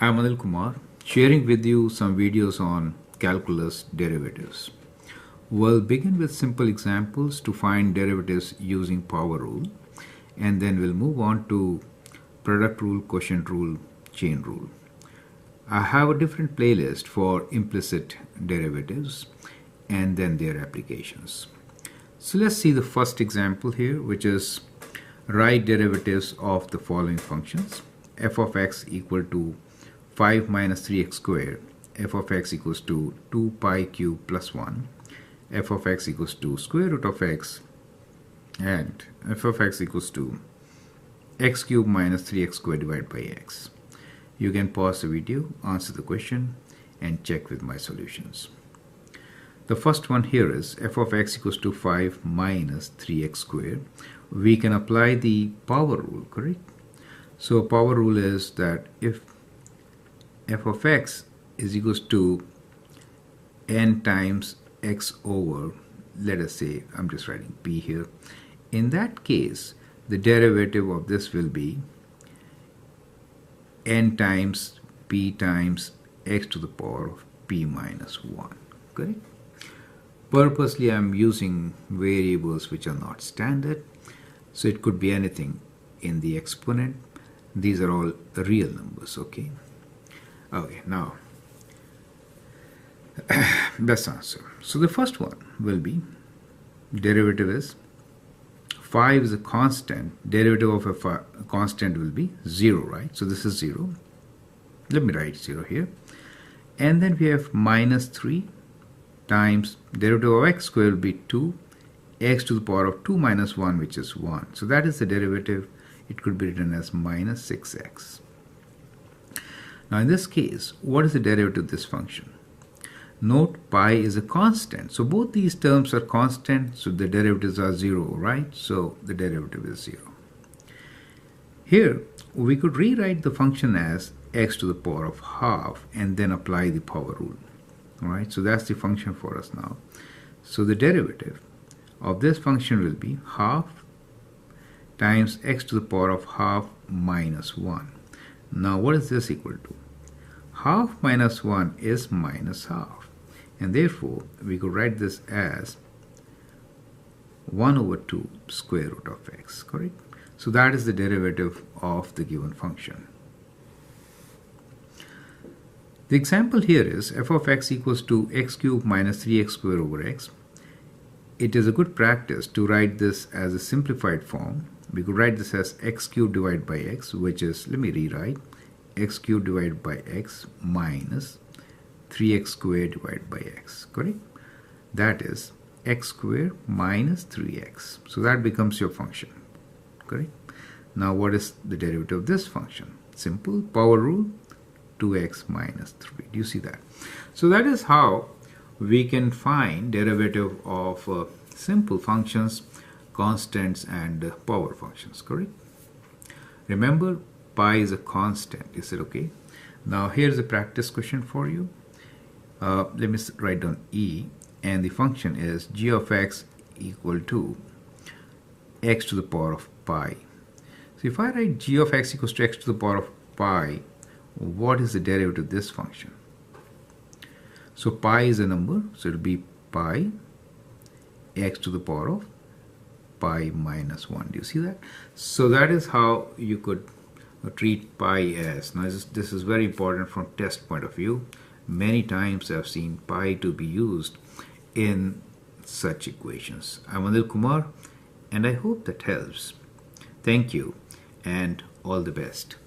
I'm Anil Kumar, sharing with you some videos on calculus derivatives. We'll begin with simple examples to find derivatives using power rule, and then we'll move on to product rule, quotient rule, chain rule. I have a different playlist for implicit derivatives and then their applications. So let's see the first example here, which is write derivatives of the following functions. F of x equal to 5 minus 3x squared, f of x equals to 2 pi cube plus 1, f of x equals to square root of x, and f of x equals to x cube minus 3x squared divided by x. You can pause the video, answer the question, and check with my solutions. The first one here is f of x equals to 5 minus 3x squared. We can apply the power rule, correct? So power rule is that if f of x is equals to n times x over, let us say, I'm just writing p here. In that case, the derivative of this will be n times p times x to the power of p minus 1, correct? Purposely, I'm using variables which are not standard, so it could be anything in the exponent. These are all real numbers, okay? Okay, now, best answer. So the first one will be, derivative is 5 is a constant. Derivative of a constant will be 0, right? So this is 0. Let me write 0 here. And then we have minus 3 times derivative of x squared will be 2, x to the power of 2 minus 1, which is 1. So that is the derivative. It could be written as minus 6x. Now in this case, what is the derivative of this function? Note pi is a constant. So both these terms are constant, so the derivatives are 0, right? So the derivative is 0. Here, we could rewrite the function as x to the power of half and then apply the power rule. All right, so that's the function for us now. So the derivative of this function will be half times x to the power of half minus 1. Now what is this equal to? Half minus 1 is minus half, and therefore we could write this as 1 over 2 square root of x, correct? So that is the derivative of the given function. The example here is f of x equals to x cubed minus 3x squared over x. It is a good practice to write this as a simplified form. We could write this as x cubed divided by x, which is, let me rewrite, x cubed divided by x minus 3x squared divided by x, correct? That is x squared minus 3x. So that becomes your function, correct? Now what is the derivative of this function? Simple, power rule, 2x minus 3. Do you see that? So that is how we can find derivative of simple functions, constants, and power functions, correct? Remember, pi is a constant. Is it okay? Now here's a practice question for you. Let me write down e, and the function is g of x equal to x to the power of pi. So if I write g of x equals to x to the power of pi, what is the derivative of this function? So pi is a number, so it will be pi x to the power of pi minus 1. Do you see that? So that is how you could treat pi as. Now this is very important from test point of view. Many times I've seen pi to be used in such equations. I'm Anil Kumar, and I hope that helps. Thank you, and all the best.